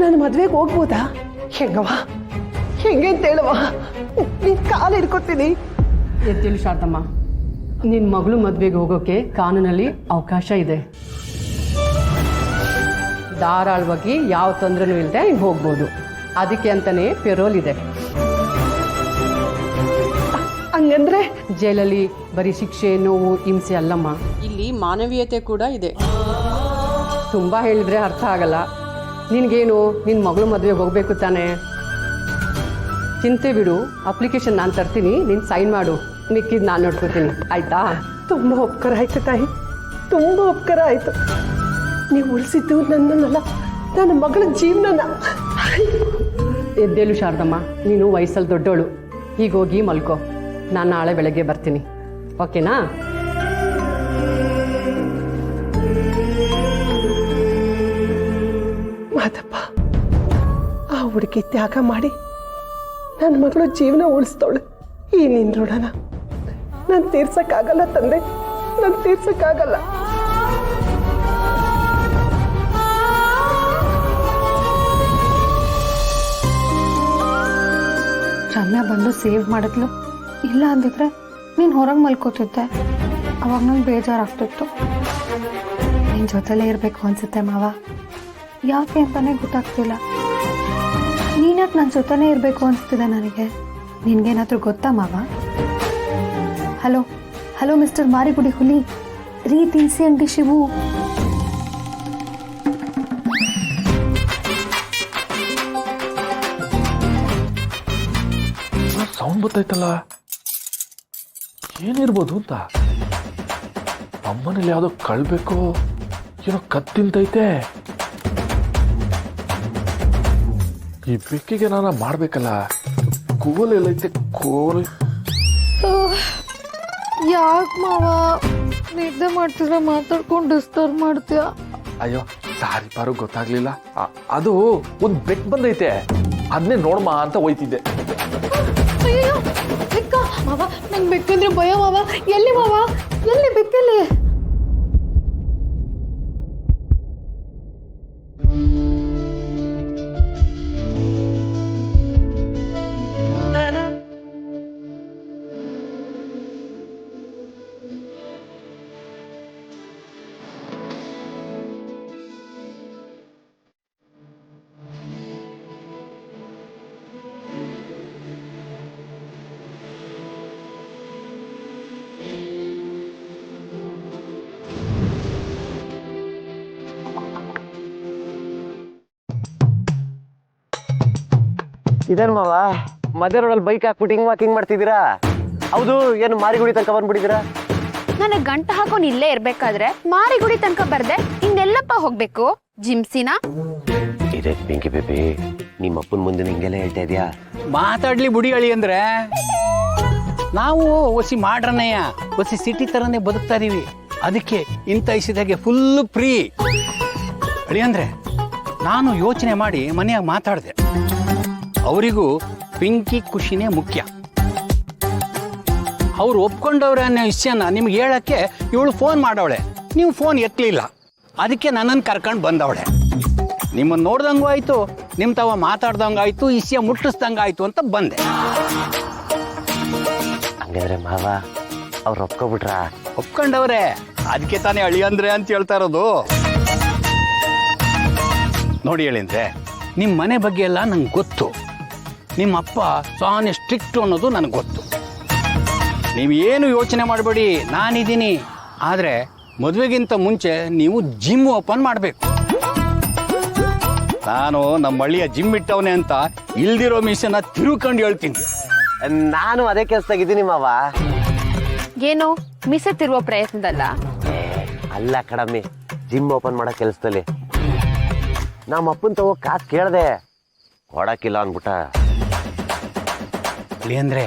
ನಾನು ಮದ್ವೆಗೆ ಹೋಗ್ಬೋದಾ? ಹೆಂಗವ ಹೆಂಗೆ ಅಂತ ಹೇಳುವ, ನಿನ್ ಕಾಲು ಹಿಡ್ಕೊತೀನಿ. ಎದ್ದೇಳು ಶಾರದಮ್ಮ, ನಿನ್ನ ಮಗಳು ಮದುವೆಗೆ ಹೋಗೋಕೆ ಕಾನೂನಲ್ಲಿ ಅವಕಾಶ ಇದೆ. ಧಾರಾಳವಾಗಿ ಯಾವ ತೊಂದರೆನೂ ಇಲ್ಲದೆ ಹಿಂಗೆ ಹೋಗ್ಬೋದು. ಅದಕ್ಕೆ ಅಂತಾನೆ ಪೆರೋಲ್ ಇದೆ. ಹಂಗಂದ್ರೆ ಜೈಲಲ್ಲಿ ಬರೀ ಶಿಕ್ಷೆ, ನೋವು, ಹಿಂಸೆ ಅಲ್ಲಮ್ಮ, ಇಲ್ಲಿ ಮಾನವೀಯತೆ ಕೂಡ ಇದೆ. ತುಂಬ ಹೇಳಿದ್ರೆ ಅರ್ಥ ಆಗಲ್ಲ. ನಿನಗೇನು ನಿನ್ನ ಮಗಳು ಮದುವೆಗೆ ಹೋಗ್ಬೇಕು ತಾನೆ? ಚಿಂತೆ ಬಿಡು, ಅಪ್ಲಿಕೇಶನ್ ನಾನು ತರ್ತೀನಿ, ನೀನು ಸೈನ್ ಮಾಡು, ಮಿಕ್ಕಿದ್ದು ನಾನು ನೋಡ್ಕೊತೀನಿ, ಆಯ್ತಾ? ತುಂಬ ಉಪಕಾರ ಆಯ್ತು ತಾಯಿ, ತುಂಬ ಉಪಕಾರ ಆಯ್ತು. ನೀವು ಉಳಿಸಿದ್ದು ನನ್ನನ್ನಲ್ಲ, ನನ್ನ ಮಗಳ ಜೀವನನ. ಎದ್ದೇಳು ಶಾರದಮ್ಮ, ನೀನು ವಯಸ್ಸಲ್ಲಿ ದೊಡ್ಡೋಳು. ಹೀಗೋಗಿ ಮಲ್ಕೋ, ನಾನು ನಾಳೆ ಬೆಳಗ್ಗೆ ಬರ್ತೀನಿ, ಓಕೆನಾ? ಮಾದಪ್ಪ, ಆ ಹುಡುಗಿ ತ್ಯಾಗ ಮಾಡಿ ನನ್ನ ಮಗಳು ಜೀವನ ಉಳಿಸ್ತವಳು. ಈ ನಿನ್ನ ಋಣನ ನಾನು ತೀರ್ಸಕ್ಕಾಗಲ್ಲ ತಂದೆ, ನಾನು ತೀರ್ಸಕ್ಕಾಗಲ್ಲ. ರಮ್ಯಾ ಬಂದು ಸೇವ್ ಮಾಡಿದ್ಲು, ಇಲ್ಲ ಅಂದಿದ್ರೆ ನೀನು ಹೊರಗೆ ಮಲ್ಕೋತಿದ್ದೆ. ಅವಾಗ ನಂಗೆ ಬೇಜಾರಾಗ್ತಿತ್ತು. ನಿನ್ನ ಜೊತೆಲೇ ಇರಬೇಕು ಅನ್ಸುತ್ತೆ ಮಾವ, ಯಾಕೆ ಅಂತಾನೆ ಗೊತ್ತಾಗ್ತಿಲ್ಲ. ನೀನ್ಯಾಕೆ ನನ್ನ ಜೊತೆನೇ ಇರಬೇಕು ಅನಿಸ್ತಿದೆ ನನಗೆ. ನಿನ್ಗೇನಾದ್ರೂ ಗೊತ್ತಾ ಮಾವ? ಹಲೋ ಹಲೋ ಮಿಸ್ಟರ್ ಮಾರಿಗುಡಿ ಹುಲಿ, ರೀ ತಿನ್ಸಿ ಅಂಗಡಿ ಶಿವು. ಸೌಂಡ್ ಗೊತ್ತಾಯ್ತಲ್ಲ, ಏನಿರ್ಬೋದು ಅಂತ. ಅಮ್ಮನಲ್ಲಿ ಯಾವುದೋ ಕಳ್ಬೇಕು, ಏನೋ ಕತ್ತಿಂತೈತೆ. ಈ ಬೆಕ್ಕಿಗೆ ನಾನು ಮಾಡ್ಬೇಕಲ್ಲ. ಕೋಲ್ ಎಲ್ಲೈತೆ ಕೋಲ್? ಯಾಕೆ ಮಾವ ನಿದ್ದೆ ಮಾಡ್ತಿದ್ರೆ ಮಾತಾಡ್ಕೊಂಡು ಡಿಸ್ಟರ್ಬ್ ಮಾಡ್ತೀಯ? ಅಯ್ಯೋ ಸಾರಿ ಪಾರು, ಗೊತ್ತಾಗ್ಲಿಲ್ಲ. ಅದು ಒಂದು ಬೆಕ್ ಬಂದೈತೆ, ಅದನ್ನೇ ನೋಡ್ಮ ಅಂತ ಹೋಯ್ತಿದ್ದೆ. ಅಯ್ಯೋ ಬೆಕ್ಕ ಮಾವ, ನಂಗೆ ಬೆಕ್ಕಂದ್ರೆ ಭಯ ಮಾವ. ಎಲ್ಲಿ ಮಾವ, ಎಲ್ಲಿ ಬೆಕ್ಕಲ್ಲಿ? ಇದೇನು ಮಾವ, ಮಧ್ಯ ರೋಡಲ್ಲಿ ಬೈಕ್ ಹಾಕ್ಬಿಟ್ಟು ಹಿಂಗ್ ವಾಕಿಂಗ್ ಮಾಡ್ತಿದ್ದೀರಾ? ಹೌದು, ಏನು ಮಾರಿಗುಡಿ ತನಕ ಬಂದ್ಬಿಟ್ಟಿದ್ದೀರಾ? ನನಗೆ ಗಂಟು ಹಾಕೊಂಡು ಇಲ್ಲೇ ಇರ್ಬೇಕಾದ್ರೆ ಮಾರಿಗುಡಿ ತನಕ ಬರ್ದೆ ಇನ್ನೆಲ್ಲಪ್ಪ ಹೋಗ್ಬೇಕು? ಜಿಮ್ಸಿನ? ಇದೇ ಪಿಂಕಿ ಬೇಬಿ, ನಿಮ್ಮ ಅಪ್ಪನ ಮುಂದೆ ಹಿಂಗೆಲ್ಲ ಹೇಳ್ತಾ ಇದೆಯಾ? ಮಾತಾಡ್ಲಿ ಬುಡಿ ಅಳಿ ಅಂದ್ರೆ ನಾವು ಒಸಿ ಮಾಡ್ರನೆಯ ಒಸಿ ಸಿಟಿ ತರನೇ ಬದುಕ್ತಾ ಇದೀವಿ. ಅದಕ್ಕೆ ಇಂಥ ಇಸಿದಾಗೆ ಫುಲ್ ಫ್ರೀ ಅಳಿ ಅಂದ್ರೆ ನಾನು ಯೋಚನೆ ಮಾಡಿ ಮನೆಯಾಗ ಮಾತಾಡಿದೆ. ಅವರಿಗೂ ಪಿಂಕಿ ಖುಷಿನೇ ಮುಖ್ಯ. ಅವ್ರು ಒಪ್ಕೊಂಡವ್ರೆ ಅನ್ನೋ ವಿಷಯನ ನಿಮ್ಗೆ ಹೇಳಕ್ಕೆ ಇವಳು ಫೋನ್ ಮಾಡವಳೆ, ನೀವು ಫೋನ್ ಎತ್ತಲಿಲ್ಲ. ಅದಕ್ಕೆ ನನ್ನನ್ನು ಕರ್ಕೊಂಡು ಬಂದವಳೆ. ನಿಮ್ಮನ್ನು ನೋಡ್ದಂಗೂ ಆಯ್ತು, ನಿಮ್ಮ ತಾವ ಮಾತಾಡ್ದಂಗಾಯ್ತು, ವಿಷಯ ಮುಟ್ಟಿಸ್ದಂಗಾಯ್ತು ಅಂತ ಬಂದೆ. ಹಂಗಾದ್ರೆ ಮಾವ ಅವ್ರು ಒಪ್ಕೊಬಿಟ್ರಾ? ಒಪ್ಕೊಂಡವ್ರೆ, ಅದಕ್ಕೆ ತಾನೇ ಅಳಿ ಅಂದ್ರೆ ಅಂತ ಹೇಳ್ತಾ ಇರೋದು. ನೋಡಿ ಹೇಳಿದ್ರೆ ನಿಮ್ಮ ಮನೆ ಬಗ್ಗೆ ಎಲ್ಲ ನಂಗೆ ಗೊತ್ತು. ನಿಮ್ಮ ಅಪ್ಪ ಸಾನೆ ಸ್ಟ್ರಿಕ್ಟ್ ಅನ್ನೋದು ನನಗೆ ಗೊತ್ತು. ನೀವು ಏನು ಯೋಚನೆ ಮಾಡಬೇಡಿ, ನಾನಿದ್ದೀನಿ. ಆದರೆ ಮದುವೆಗಿಂತ ಮುಂಚೆ ನೀವು ಜಿಮ್ ಓಪನ್ ಮಾಡಬೇಕು. ನಾನು ನಮ್ಮ ಹಳ್ಳಿಯ ಜಿಮ್ ಇಟ್ಟವನೇ ಅಂತ ಇಲ್ದಿರೋ ಮಿಷನ್ನ ತಿರುಕೊಂಡು ಹೇಳ್ತೀನಿ. ನಾನು ಅದೇ ಕೆಲಸದಾಗಿದ್ದೀನಿ ಮಾವ. ಏನು ಮಿಸೆ ತಿರುವ ಪ್ರಯತ್ನದಲ್ಲ? ಅಲ್ಲ ಕಡಮ್ಮಿ, ಜಿಮ್ ಓಪನ್ ಮಾಡೋ ಕೆಲಸದಲ್ಲಿ. ನಮ್ಮ ಅಪ್ಪನ ತಗೋ ಕಾಸು ಕೇಳ್ದೆ, ಕೊಡಕ್ಕಿಲ್ಲ ಅನ್ಬಿಟ್ಟ. ಅಂದ್ರೆ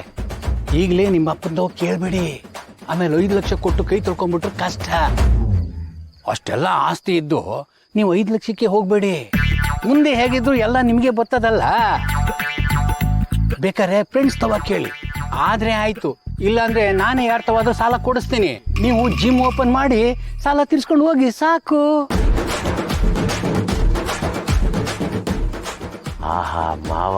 ಈಗಲೇ ನಿಮ್ಮ ಅಪ್ಪಂದವ್ ಕೇಳಬೇಡಿ, ಆಮೇಲೆ 5 ಲಕ್ಷ ಕೊಟ್ಟು ಕೈ ತೊಳ್ಕೊಂಡ್ಬಿಟ್ರೆ ಕಷ್ಟ. ಅಷ್ಟೆಲ್ಲ ಆಸ್ತಿ ಇದ್ದು ನೀವು 5 ಲಕ್ಷಕ್ಕೆ ಹೋಗಬೇಡಿ. ಮುಂದೆ ಹೇಗಿದ್ರು ಎಲ್ಲ ನಿಮಗೆ ಬರ್ತದಲ್ಲ. ಬೇಕಾದ್ರೆ ಫ್ರೆಂಡ್ಸ್ ತವ ಕೇಳಿ, ಆದ್ರೆ ಆಯ್ತು. ಇಲ್ಲಾಂದ್ರೆ ನಾನೇ ಯಾರ ತವಾದ ಸಾಲ ಕೊಡಿಸ್ತೀನಿ. ನೀವು ಜಿಮ್ ಓಪನ್ ಮಾಡಿ ಸಾಲ ತೀರ್ಸ್ಕೊಂಡು ಹೋಗಿ ಸಾಕು. ಆಹಾ ಮಾವ,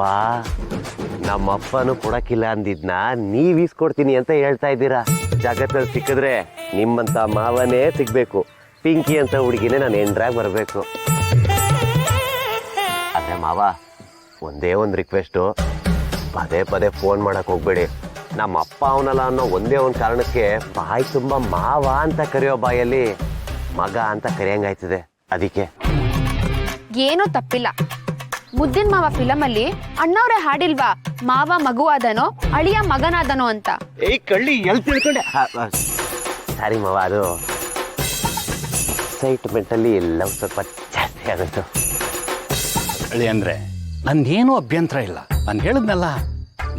ನಮ್ಮಪ್ಪನು ಕೊಡಕ್ಕಿಲ್ಲ ಅಂದಿದ್ನ ನೀವ್ ಈಸ್ಕೊಡ್ತೀನಿ ಅಂತ ಹೇಳ್ತಾ ಇದ್ದೀರಾ. ಜಗತ್ತಲ್ಲಿ ಸಿಕ್ಕಿದ್ರೆ ನಿಮ್ಮಂತ ಮಾವನೇ ಸಿಗ್ಬೇಕು. ಪಿಂಕಿ ಅಂತ ಹುಡುಗಿನೇ ನಾನು ಎಂಡ್ರಾಗ ಬರಬೇಕು. ಅದೇ ಮಾವ, ಒಂದೇ ಒಂದು ರಿಕ್ವೆಸ್ಟು, ಪದೇ ಪದೇ ಫೋನ್ ಮಾಡಕ್ ಹೋಗ್ಬೇಡಿ. ನಮ್ಮ ಅಪ್ಪ ಅವನಲ್ಲ ಅನ್ನೋ ಒಂದೇ ಒಂದು ಕಾರಣಕ್ಕೆ ಬಾಯಿ ತುಂಬ ಮಾವ ಅಂತ ಕರೆಯೋ ಬಾಯಲ್ಲಿ ಮಗ ಅಂತ ಕರೆಯಂಗಾಯ್ತದೆ. ಅದಕ್ಕೆ ಏನೂ ತಪ್ಪಿಲ್ಲ. ಮುದ್ದಿನ ಮಾವ ಫಿಲಮ್ ಅಲ್ಲಿ ಅಣ್ಣವ್ರೆ ಹಾಡಿಲ್ವಾ, ಮಾವ ಮಗುವಾದನೋ ಅಳಿಯ ಮಗನಾದನೋ ಅಂತ. ಏಯ್ ಕಳ್ಳಿ, ಎಲ್ಲಿ ತಿಳ್ಕೊಂಡೆ? ಸಾರಿ ಮಾವ, ಅದು ಎಕ್ಸೈಟ್ಮೆಂಟಲ್ಲಿ ಎಲ್ಲ ಸ್ವಲ್ಪ ಜಾಸ್ತಿ ಆಗುತ್ತೆ. ಅಳಿ ಅಂದ್ರೆ ನಂದೇನೂ ಅಭ್ಯಂತರ ಇಲ್ಲ. ನಾನು ಹೇಳಿದ್ನಲ್ಲ,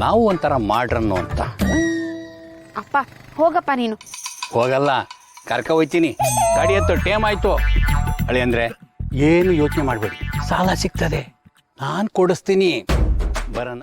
ನಾವು ಒಂಥರ ಮಾಡ್ರನ್ನು ಅಂತ. ಅಪ್ಪ ಹೋಗಪ್ಪ ನೀನು. ಹೋಗಲ್ಲ, ಕರ್ಕ ಹೋಯ್ತೀನಿ. ಗಾಡಿ ಹತ್ತು ಟೇಮ್ ಆಯ್ತು. ಅಳಿ ಅಂದ್ರೆ ಏನು ಯೋಚನೆ ಮಾಡಬೇಡಿ, ಸಾಲ ಸಿಗ್ತದೆ, ನಾನು ಕೊಡಿಸ್ತೀನಿ. ಬರೋಣ.